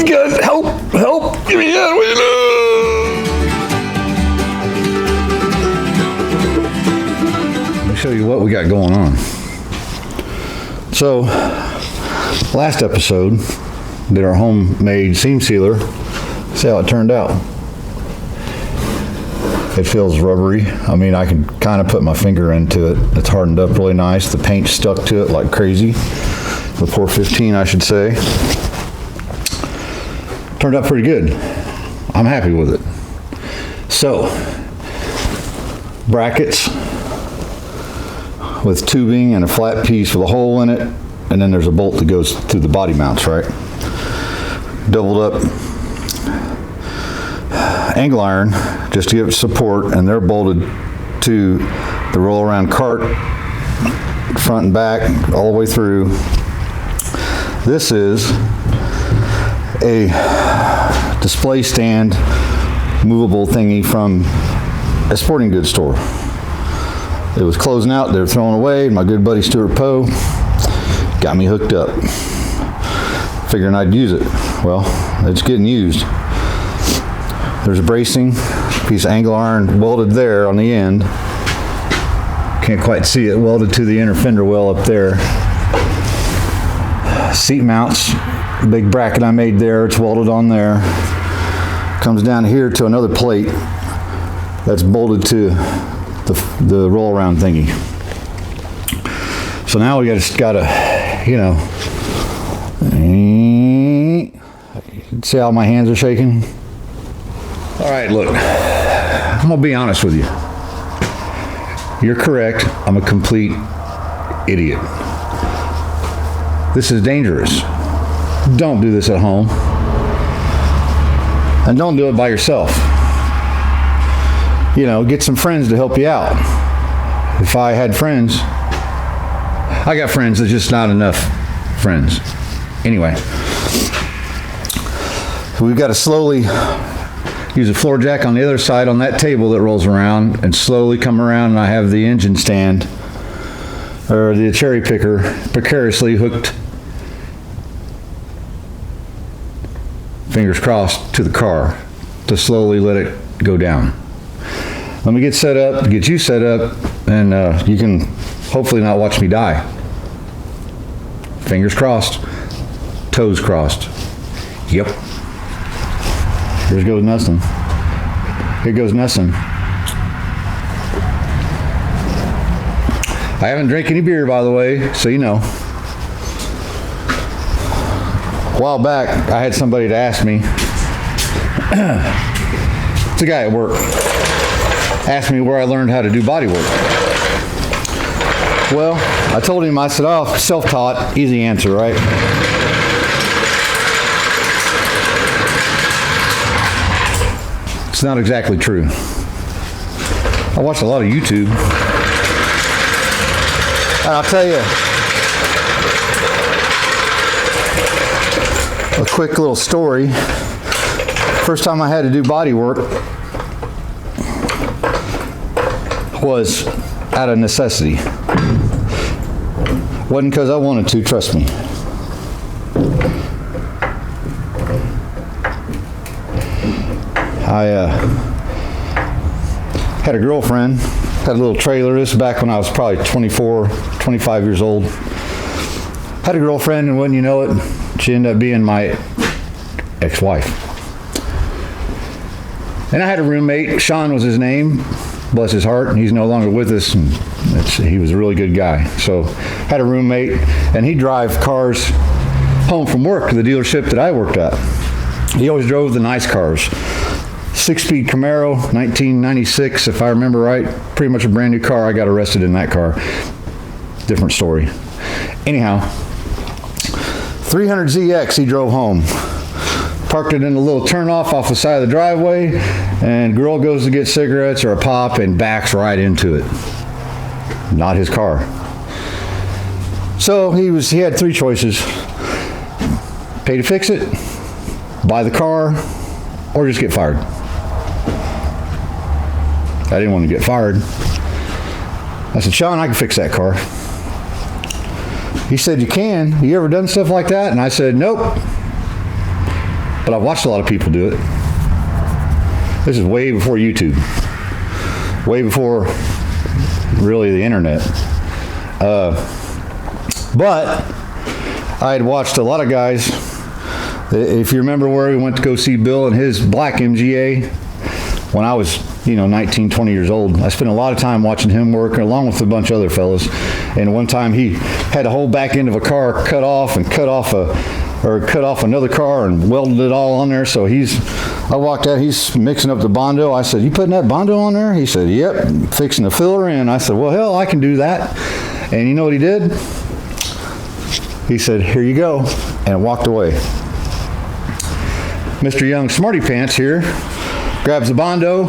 God, help, give me that. Let me show you what we got going on. So, last episode, did our homemade seam sealer. See how it turned out. It feels rubbery. I mean, I can kind of put my finger into it. It's hardened up really nice. The paint stuck to it like crazy. The 415, I should say. Turned out pretty good. I'm happy with it. So, brackets with tubing and a flat piece with a hole in it, and then there's a bolt that goes through the body mounts, right? Doubled up angle iron just to give it support, and they're bolted to the roll around cart, front and back, all the way through. This is a display stand movable thingy from a sporting goods store. It was closing out, they were throwing away. My good buddy Stuart Poe got me hooked up, figuring I'd use it. Well, it's getting used. There's a bracing, piece of angle iron welded there on the end. Can't quite see it, welded to the inner fender well up there. Seat mounts, big bracket I made there, it's welded on there. Comes down here to another plate that's bolted to the roll around thingy. So now we gotta, you know, see how my hands are shaking? All right, look, I'm gonna be honest with you. You're correct, I'm a complete idiot. This is dangerous. Don't do this at home. And don't do it by yourself. You know, get some friends to help you out. If I had friends, I got friends, there's just not enough friends. Anyway, we've got to slowly use a floor jack on the other side on that table that rolls around and slowly come around, and I have the engine stand or the cherry picker precariously hooked, fingers crossed, to the car to slowly let it go down. Let me get set up, get you set up, and you can hopefully not watch me die. Fingers crossed, toes crossed. Yep. Here goes nothing. Here goes nothing. I haven't drank any beer, by the way, so you know. A while back, I had somebody to ask me, it's a guy at work, asked me where I learned how to do body work. Well, I told him, I said, oh, self-taught, easy answer, right? It's not exactly true. I watch a lot of YouTube. And I'll tell you a quick little story. First time I had to do body work was out of necessity. Wasn't because I wanted to, trust me. I had a girlfriend, had a little trailer. This was back when I was probably 24, 25 years old. Had a girlfriend, and wouldn't you know it, she ended up being my ex-wife. And I had a roommate, Sean was his name, bless his heart, and he's no longer with us. And he was a really good guy. So had a roommate, and he'd drive cars home from work to the dealership that I worked at. He always drove the nice cars. 6-speed Camaro, 1996, if I remember right. Pretty much a brand new car. I got arrested in that car. Different story. Anyhow, 300ZX he drove home. Parked it in a little turnoff off the side of the driveway, and girl goes to get cigarettes or a pop and backs right into it. Not his car. So he had three choices. Pay to fix it, buy the car, or just get fired. I didn't want to get fired. I said, Sean, I can fix that car. He said, you can? You ever done stuff like that? And I said, nope. but I've watched a lot of people do it. This is way before YouTube, way before really the internet. But I had watched a lot of guys. If you remember where we went to go see Bill and his black MGA when I was 19, 20 years old, I spent a lot of time watching him work along with a bunch of other fellas. And one time he had the whole back end of a car cut off another car and welded it all on there. So I walked out, he's mixing up the Bondo. I said, "You putting that Bondo on there?" He said, "Yep, fixing the filler in." I said, "Well, hell, I can do that." And you know what he did? He said, "Here you go," and walked away. Mr. Young Smarty Pants here grabs the Bondo,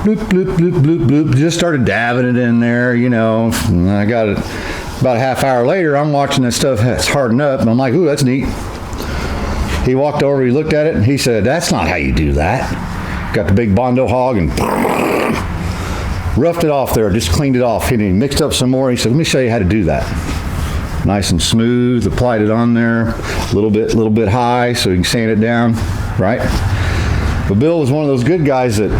bloop, bloop, bloop, bloop, bloop, just started dabbing it in there, and I got it about a half hour later. I'm watching that stuff harden up, and I'm like, "Ooh, that's neat." He walked over, he looked at it, and he said, "That's not how you do that." Got the big Bondo hog and roughed it off there, just cleaned it off. He mixed up some more. He said, "Let me show you how to do that." Nice and smooth, applied it on there, a little bit high so you can sand it down, right? But Bill was one of those good guys that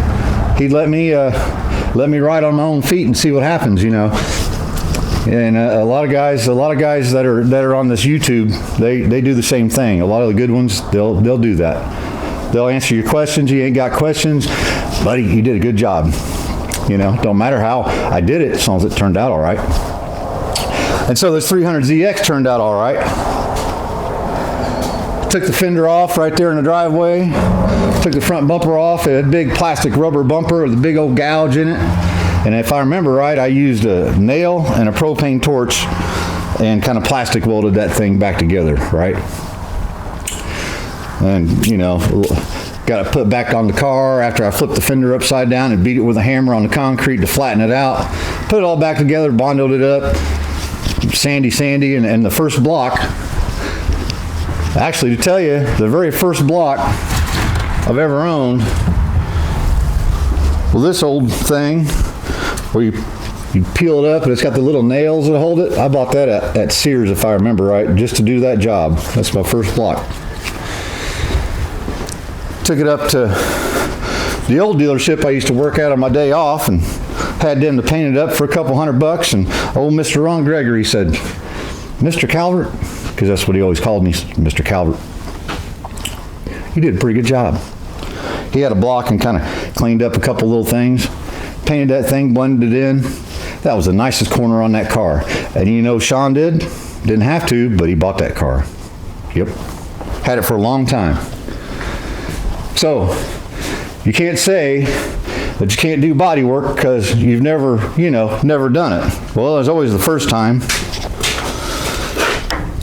he'd let me ride on my own feet and see what happens, And a lot of guys that are on this YouTube, they do the same thing. A lot of the good ones, they'll do that. They'll answer your questions. You ain't got questions, buddy, you did a good job. Don't matter how I did it, as long as it turned out all right. And so this 300ZX turned out all right. Took the fender off right there in the driveway. Took the front bumper off. It had a big plastic rubber bumper with a big old gouge in it. And if I remember right, I used a nail and a propane torch and kind of plastic welded that thing back together, right? And, got it put back on the car after I flipped the fender upside down and beat it with a hammer on the concrete to flatten it out. Put it all back together, bondoed it up, sandy, and the first block, actually to tell you, the very first block I've ever owned, well, this old thing, where you peel it up and it's got the little nails that hold it. I bought that at Sears, if I remember right, just to do that job. That's my first block. Took it up to the old dealership I used to work at on my day off and had them to paint it up for a couple $100. And old Mr. Ron Gregory said, "Mr. Calvert," because that's what he always called me, Mr. Calvert, "you did a pretty good job." He had a block and kind of cleaned up a couple little things, painted that thing, blended it in. That was the nicest corner on that car. And Sean didn't have to, but he bought that car. Yep. Had it for a long time. So, you can't say that you can't do body work because you've never done it. Well, there's always the first time.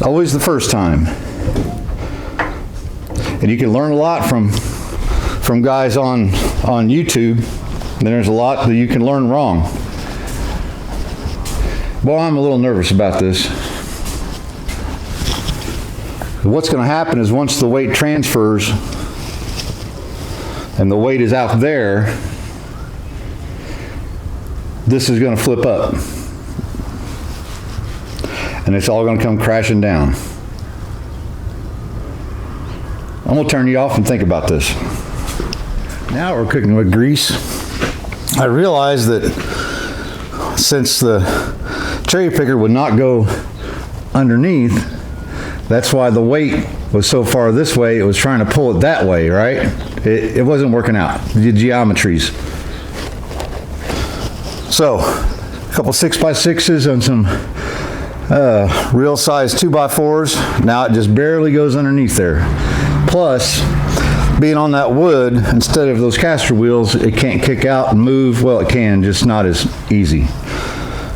Always the first time. And you can learn a lot from guys on YouTube. And there's a lot that you can learn wrong. Well, I'm a little nervous about this. What's going to happen is once the weight transfers and the weight is out there, this is going to flip up. And it's all going to come crashing down. I'm going to turn you off and think about this. Now we're cooking with grease. I realized that since the cherry picker would not go underneath, that's why the weight was so far this way. It was trying to pull it that way, right? It wasn't working out, the geometries. So, a couple 6x6s and some real size 2x4s. Now it just barely goes underneath there. Plus, being on that wood, instead of those caster wheels, it can't kick out and move. Well, it can, just not as easy.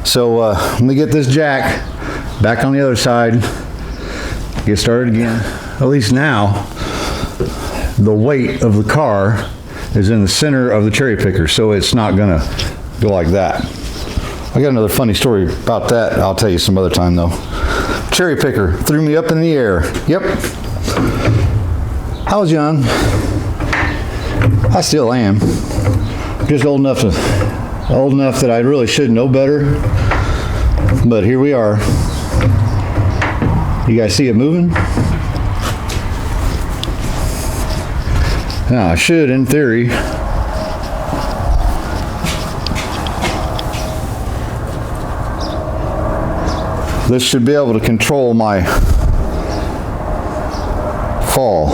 So let me get this jack back on the other side, get started again. At least now, the weight of the car is in the center of the cherry picker, so it's not gonna go like that. I got another funny story about that. I'll tell you some other time though. Cherry picker threw me up in the air. Yep. I was young. I still am. Just old enough that I really should know better. But here we are. You guys see it moving? Now, I should, in theory, this should be able to control my fall.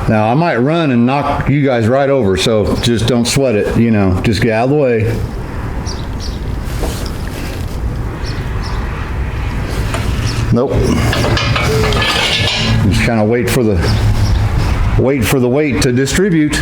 Now, I might run and knock you guys right over, so just don't sweat it, you know, just get out of the way. Nope. Just kind of wait for the weight to distribute.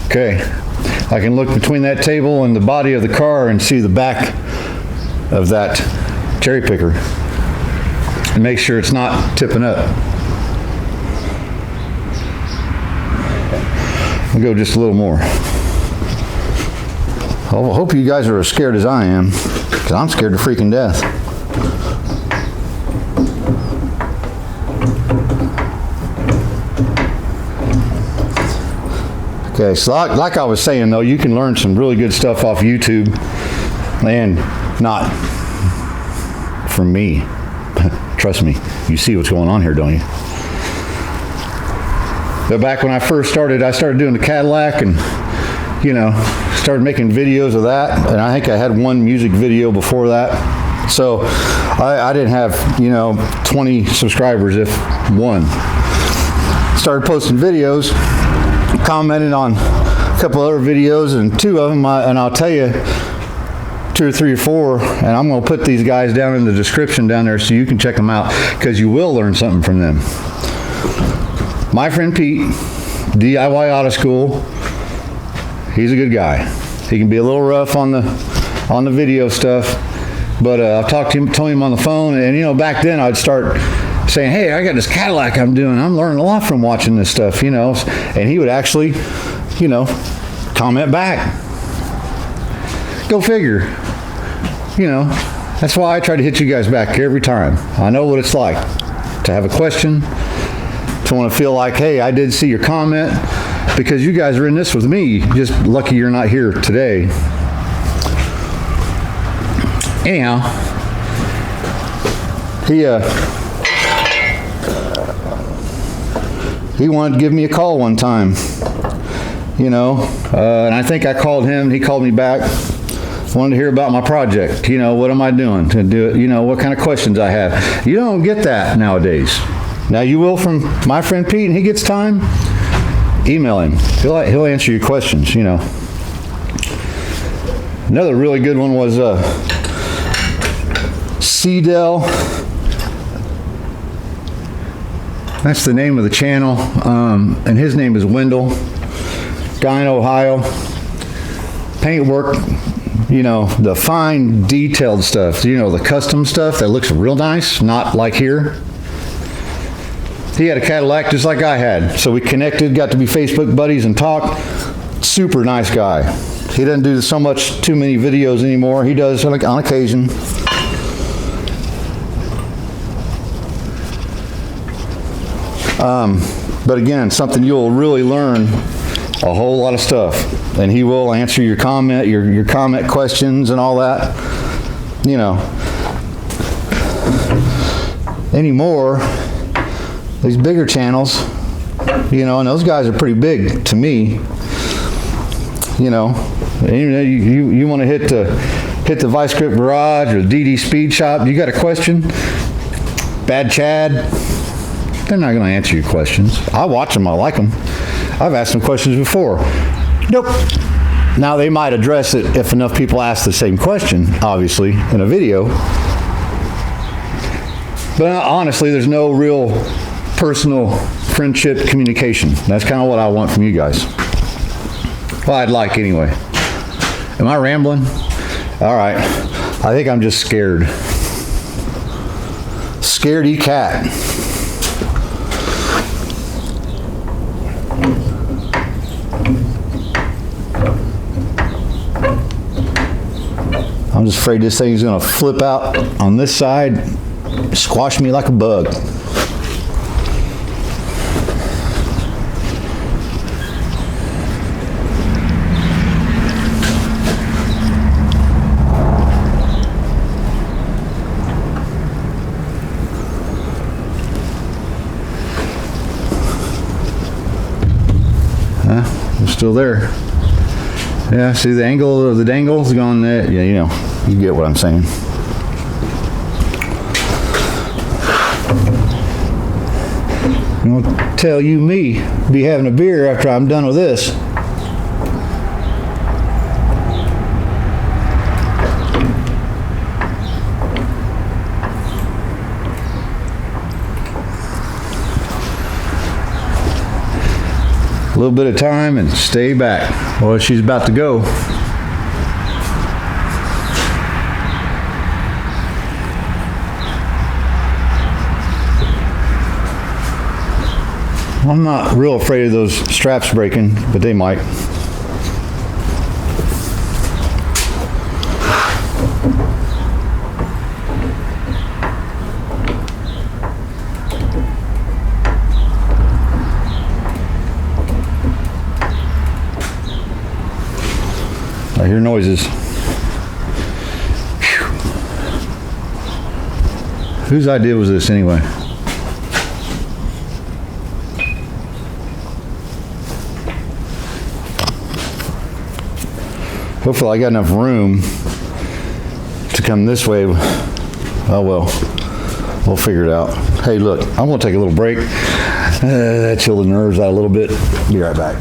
Okay, I can look between that table and the body of the car and see the back of that cherry picker and make sure it's not tipping up. I'll go just a little more. I hope you guys are as scared as I am, because I'm scared to freaking death. Okay, so like I was saying though, you can learn some really good stuff off YouTube, and not from me. Trust me, you see what's going on here, don't you? But back when I first started, I started doing the Cadillac and, you know, started making videos of that, and I think I had one music video before that. So I didn't have, you know, 20 subscribers, if one. Started posting videos, commented on a couple other videos, and two of them, and I'll tell you, 2 or 3 or 4, and I'm going to put these guys down in the description down there so you can check them out, because you will learn something from them. My friend Pete, DIY Auto School, he's a good guy. He can be a little rough on the video stuff, but I've talked to him, told him on the phone, and you know, back then I'd start saying, hey, I got this Cadillac I'm learning a lot from watching this stuff, you know, and he would actually, you know, comment back. Go figure. You know, that's why I try to hit you guys back every time. I know what it's like to have a question, to want to feel like, hey, I did see your comment, because you guys are in this with me. Just lucky you're not here today. Anyhow, he wanted to give me a call one time, you know, and I think I called him, he called me back, wanted to hear about my project, you know, what am I doing to do it, you know, what kind of questions I have. You don't get that nowadays. Now you will from my friend Pete, and he gets time, email him. He'll answer your questions, you know. Another really good one was Cedel. That's the name of the channel, and his name is Wendell. Guy in Ohio. Paint work, you know, the fine detailed stuff, you know, the custom stuff that looks real nice, not like here. He had a Cadillac just like I had, so we connected, got to be Facebook buddies and talk. Super nice guy. He doesn't do too many videos anymore. He does on occasion. But again, something you'll really learn a whole lot of stuff, and he will answer your comment, your comment questions and all that. You know, anymore, these bigger channels, you know, and those guys are pretty big to me. You know, you want to hit the Vice Grip Garage or the DD Speed Shop. You got a question? Bad Chad. They're not going to answer your questions. I watch them. I like them. I've asked them questions before. Nope. Now, they might address it if enough people ask the same question, obviously, in a video. But honestly, there's no real personal friendship communication. That's kind of what I want from you guys. Well, I'd like anyway. Am I rambling? All right. I think I'm just scared. Scaredy cat. I'm just afraid this thing's gonna flip out on this side, squash me like a bug. It's still there. Yeah, see the angle of the dangle's going there. Yeah, you know, you get what I'm saying. Don't tell you me be having a beer after I'm done with this. A little bit of time and stay back. Well, she's about to go. I'm not real afraid of those straps breaking, but they might. I hear noises. Whew. Whose idea was this anyway? Hopefully I got enough room to come this way. Oh well, we'll figure it out. Hey look, I'm gonna take a little break. That chilled the nerves out a little bit. Be right back.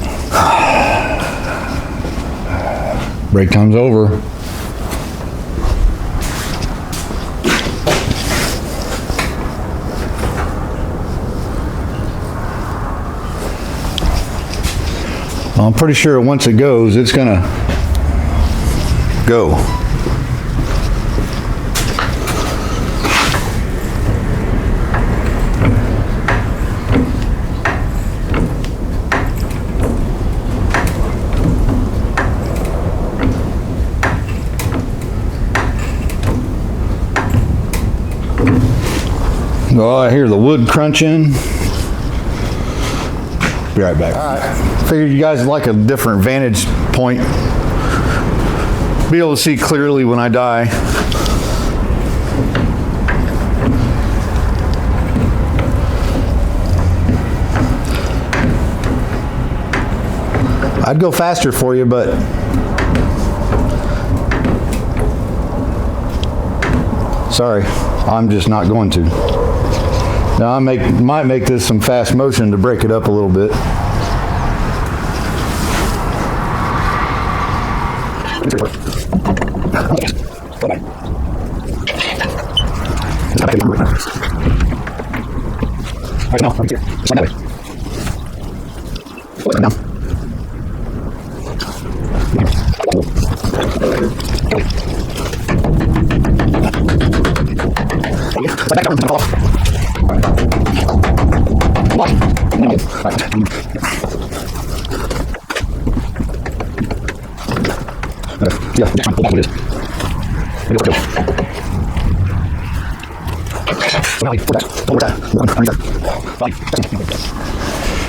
Break time's over. I'm pretty sure once it goes, it's gonna go. Oh, I hear the wood crunching. Be right back. All right. Figured you guys like a different vantage point. Be able to see clearly when I die. I'd go faster for you, but sorry, I'm just not going to. Now I might make this some fast motion to break it up a little bit.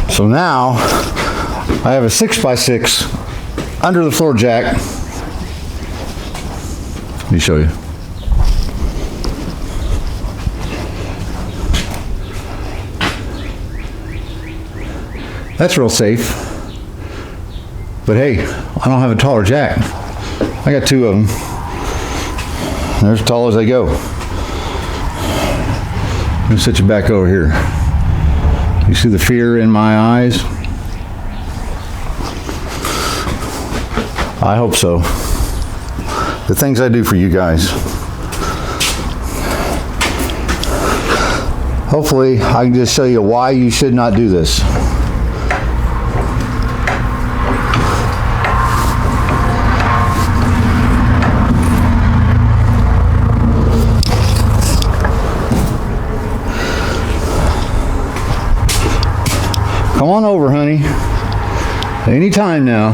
So now I have a 6x6 under the floor jack. Let me show you. That's real safe. But hey, I don't have a taller jack. I got two of them. They're as tall as they go. Let me sit you back over here. You see the fear in my eyes? I hope so. The things I do for you guys. Hopefully, I can just show you why you should not do this. Come on over, honey. Anytime now.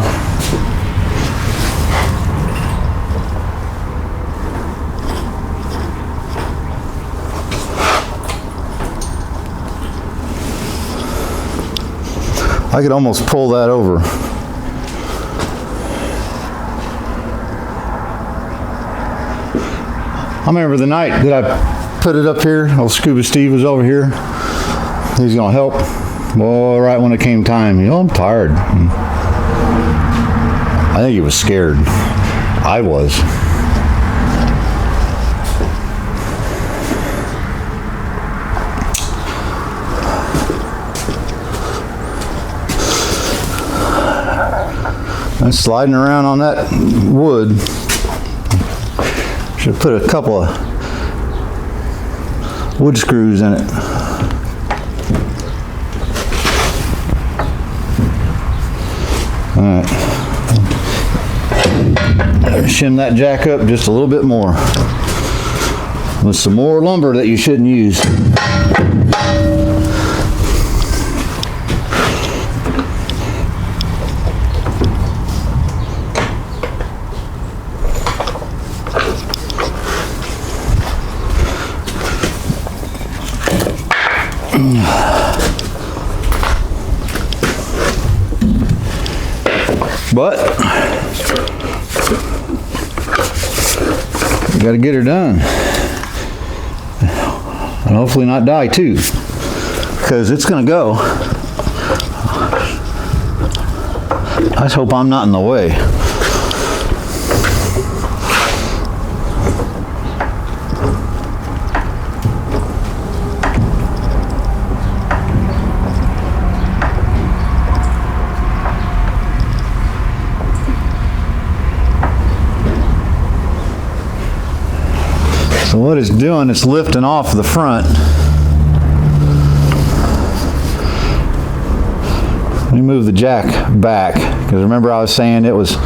I could almost pull that over. I remember the night that I put it up here, old Scuba Steve was over here. He's gonna help. Well, right when it came time, I'm tired. I think he was scared. I was. And sliding around on that wood. Should put a couple of wood screws in it. All right. Shim that jack up just a little bit more with some more lumber that you shouldn't use. But you got to get her done, and hopefully not die too, because it's going to go. I just hope I'm not in the way. So what it's doing, it's lifting off the front. Let me move the jack back, because remember I was saying it was,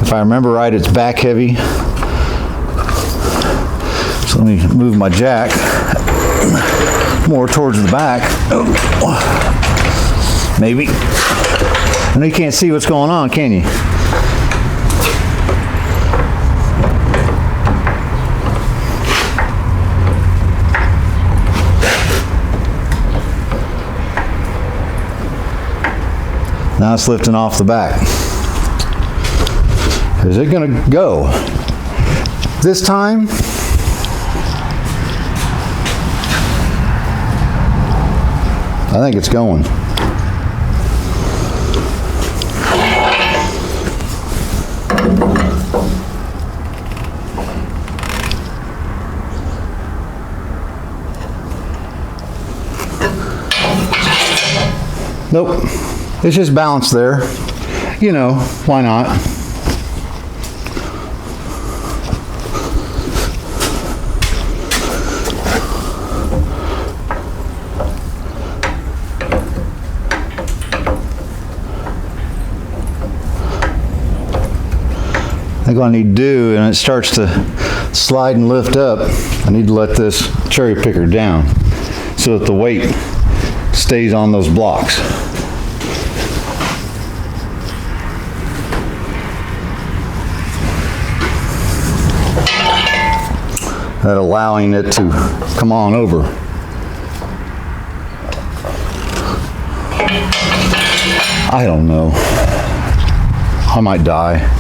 if I remember right, it's back heavy. So let me move my jack more towards the back. Maybe. I know you can't see what's going on, can you? Now it's lifting off the back. Is it going to go? This time, I think it's going. Nope. It's just balanced there. You know, why not? I think what I need to do, and it starts to slide and lift up, I need to let this cherry picker down so that the weight stays on those blocks. That allowing it to come on over. I don't know. I might die.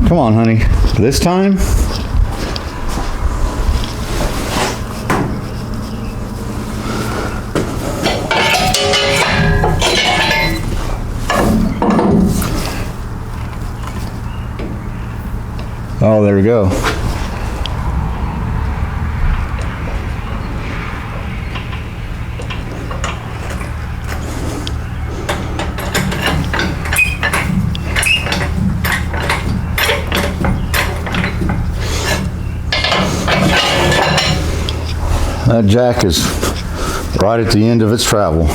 Come on, honey. This time? Oh, there we go. That jack is right at the end of its travel.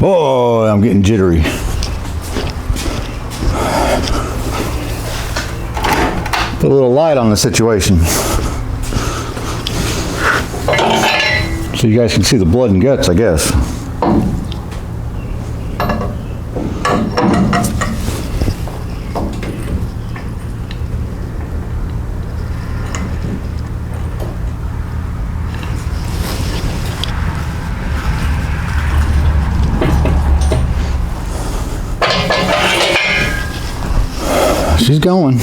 Oh, I'm getting jittery. Put a little light on the situation so you guys can see the blood and guts, I guess. She's going.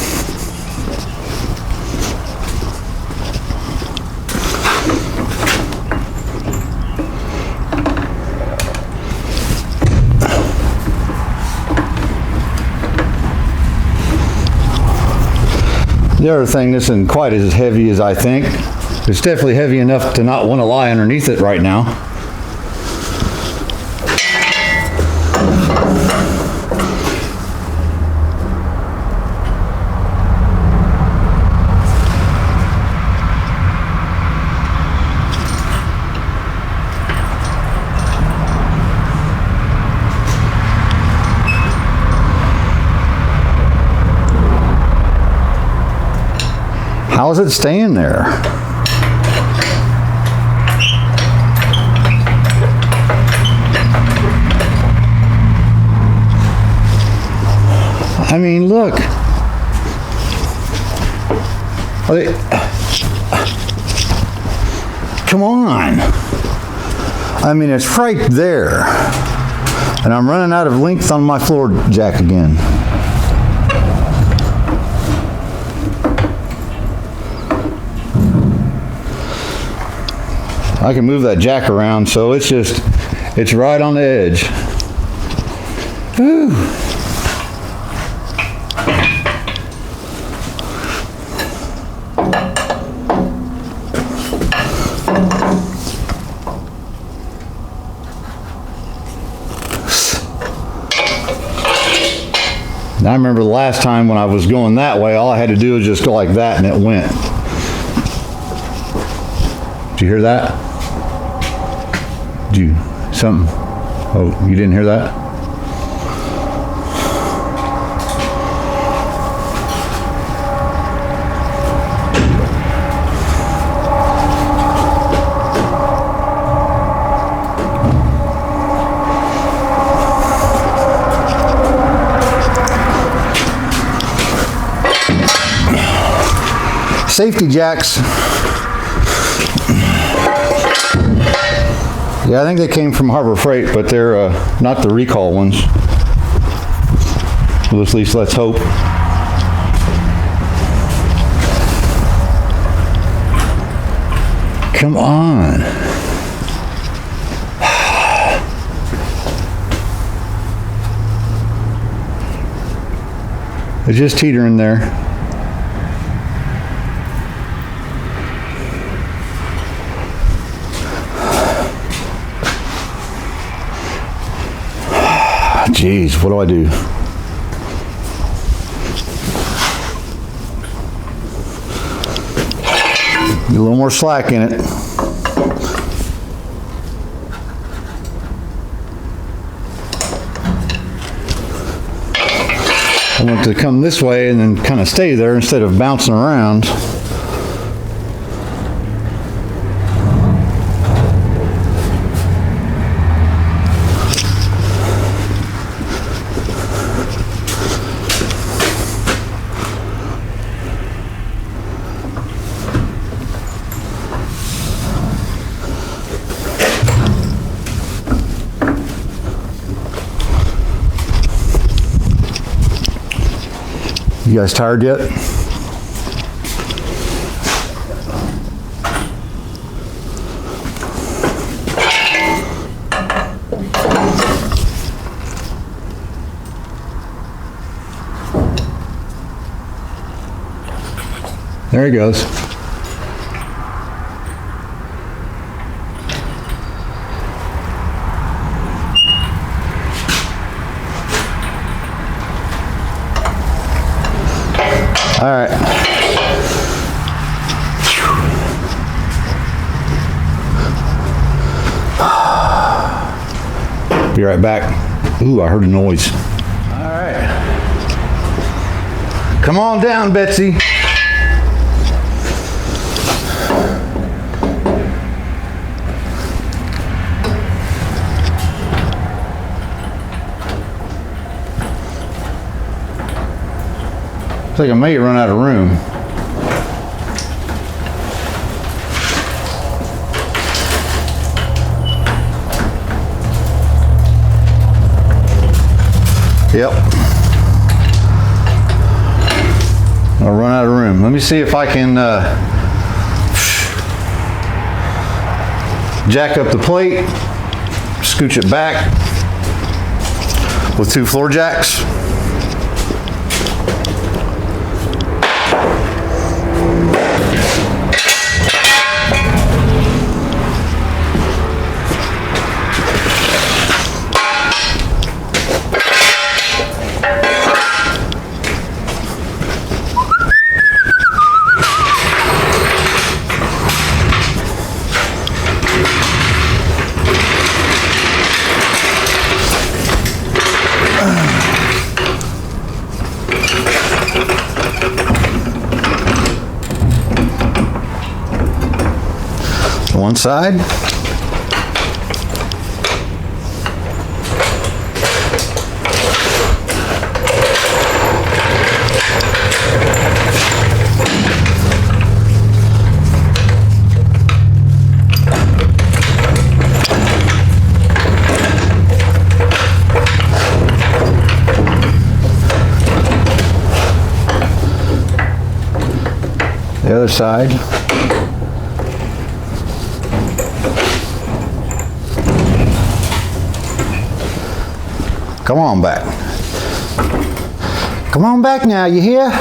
The other thing, this isn't quite as heavy as I think. It's definitely heavy enough to not want to lie underneath it right now. How is it staying there? I mean, look. Come on. I mean, it's right there. And I'm running out of length on my floor jack again. I can move that jack around, so it's right on the edge. Whew. Now I remember the last time when I was going that way, all I had to do was just go like that and it went. Did you hear that? Something? Oh, you didn't hear that? Safety jacks. Yeah, I think they came from Harbor Freight, but they're not the recall ones. Well, at least let's hope. Come on. It's just teetering there. Jeez, what do I do? Get a little more slack in it. I want it to come this way and then kind of stay there instead of bouncing around. You guys tired yet? There he goes. All right. Be right back. Ooh, I heard a noise. All right. Come on down, Betsy. Looks like I may run out of room. Yep. I'll run out of room. Let me see if I can jack up the plate, scooch it back with 2 floor jacks. One side. The other side. Come on back. Come on back now, you hear?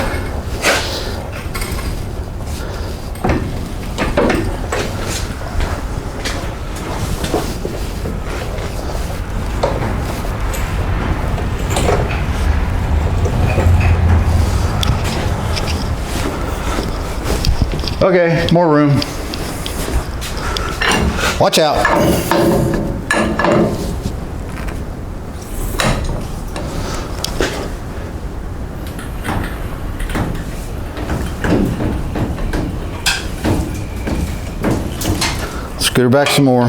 Okay, more room. Watch out. Scoot her back some more.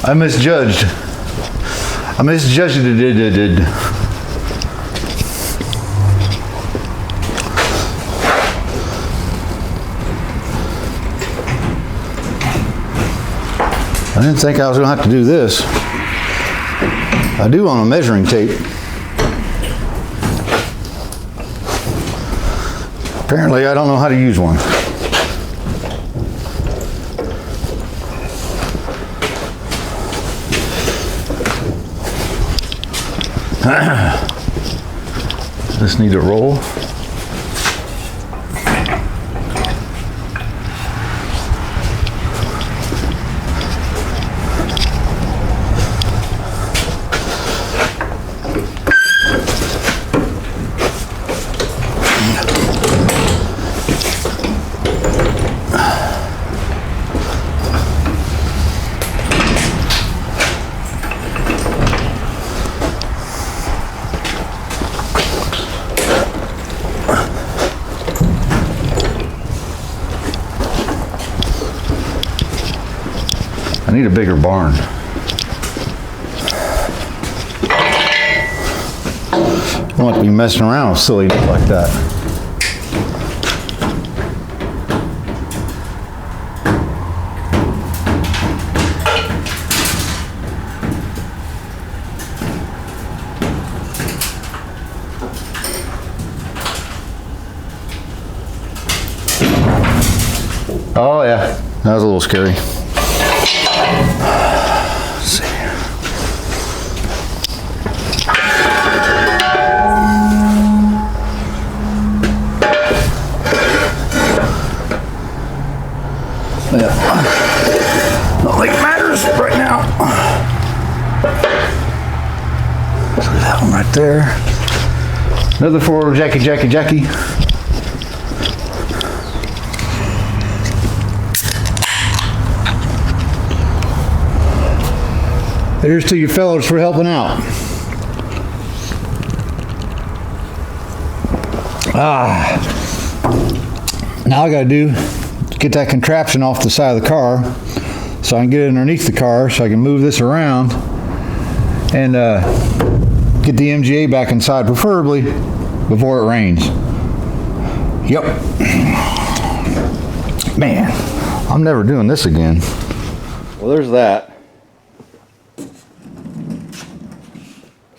I misjudged. I misjudged it. I didn't think I was going to have to do this. I do on a measuring tape. Apparently, I don't know how to use one. This need to roll. I need a bigger barn. I don't want to be messing around with silly like that. Oh yeah, that was a little scary. Let's see. Yeah, not like it matters right now. So that one right there. Another 4 Jackie. Here's to you fellas for helping out. Now I gotta do, get that contraption off the side of the car so I can get it underneath the car so I can move this around and get the MGA back inside, preferably before it rains. Yep. Man, I'm never doing this again. Well, there's that. It's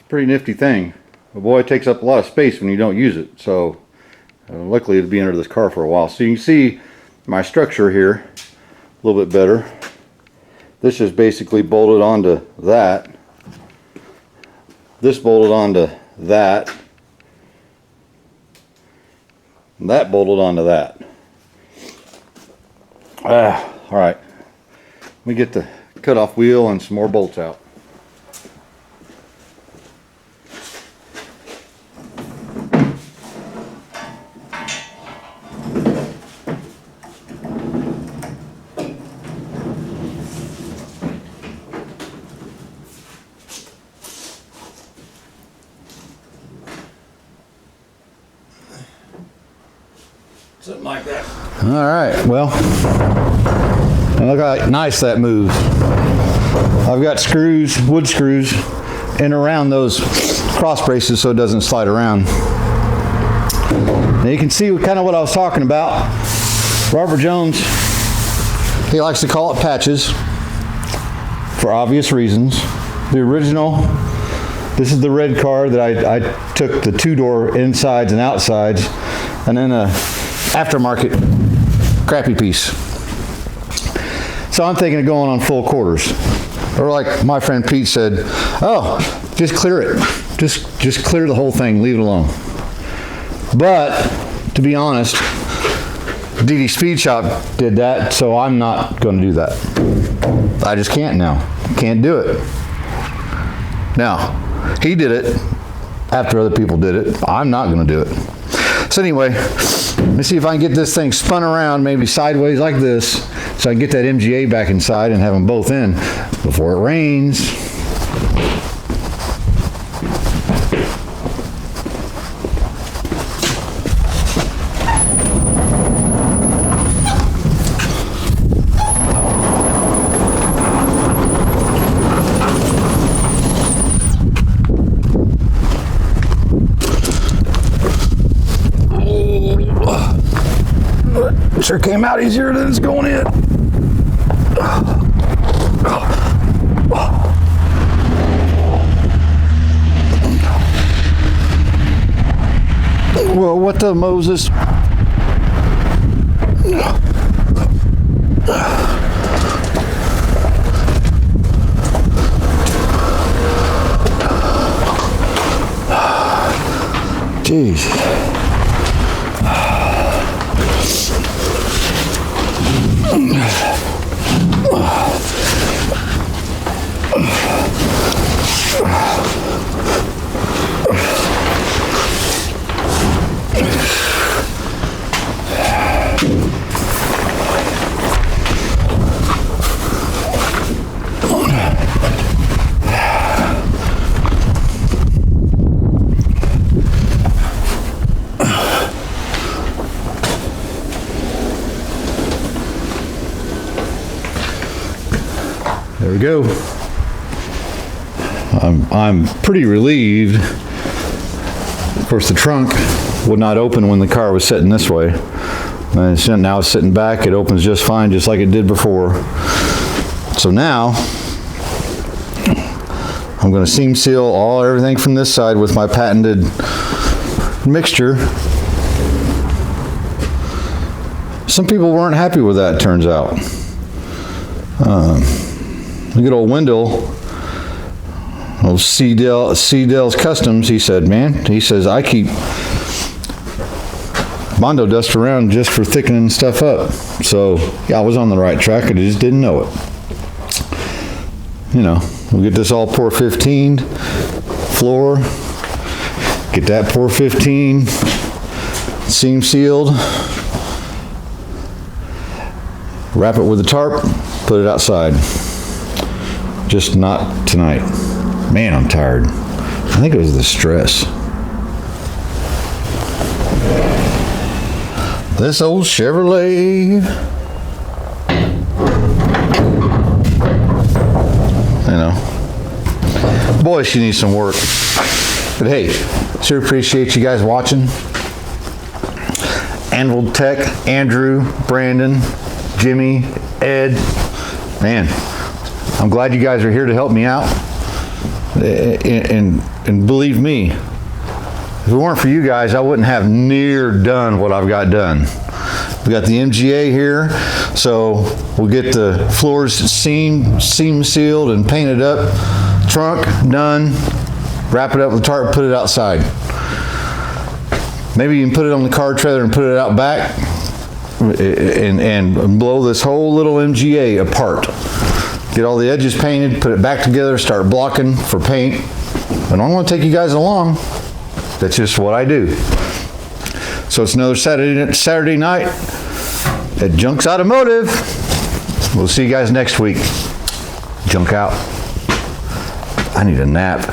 a pretty nifty thing. But boy, it takes up a lot of space when you don't use it. So luckily it'll be under this car for a while. So you can see my structure here a little bit better. This is basically bolted onto that. This bolted onto that. And that bolted onto that. All right. Let me get the cutoff wheel and some more bolts out. Something like that. All right, well, look how nice that moves. I've got screws, wood screws, in around those cross braces so it doesn't slide around. Now you can see kind of what I was talking about. Robert Jones, he likes to call it patches for obvious reasons. The original, this is the red car that I took the two-door insides and outsides, and then a aftermarket crappy piece. So I'm thinking of going on full quarters. Or like my friend Pete said, oh, just clear it. Just clear the whole thing, leave it alone. But to be honest, DD Speed Shop did that, so I'm not going to do that. I just can't now. Can't do it. Now, he did it after other people did it. I'm not going to do it. So anyway, let me see if I can get this thing spun around, maybe sideways like this, so I can get that MGA back inside and have them both in before it rains. Sure came out easier than it's going in. Well, what the Moses? Jeez. There we go. I'm pretty relieved. Of course, the trunk would not open when the car was sitting this way. And now it's sitting back. It opens just fine, just like it did before. So now, I'm going to seam seal everything from this side with my patented mixture. Some people weren't happy with that, turns out. Look at old Wendell, old Dell's Customs. He said, man, he says, I keep Bondo dust around just for thickening stuff up. So yeah, I was on the right track. I just didn't know it. You know, we'll get this all pour 15 floor, get that pour 15 seam sealed, wrap it with a tarp, put it outside. just not tonight. Man, I'm tired. I think it was the stress. This old Chevrolet. You know, boy, she needs some work. But hey, sure appreciate you guys watching. Anvil Tech, Andrew, Brandon, Jimmy, Ed. Man, I'm glad you guys are here to help me out. And believe me, if it weren't for you guys, I wouldn't have near done what I've got done. We got the MGA here, so we'll get the floors seam sealed and painted up. Trunk done. Wrap it up with tarp, put it outside. Maybe you can put it on the car trailer and put it out back and blow this whole little MGA apart. Get all the edges painted, put it back together, start blocking for paint. And I'm gonna take you guys along. That's just what I do. So it's another Saturday night at Junk's Automotive. We'll see you guys next week. Junk out. I need a nap.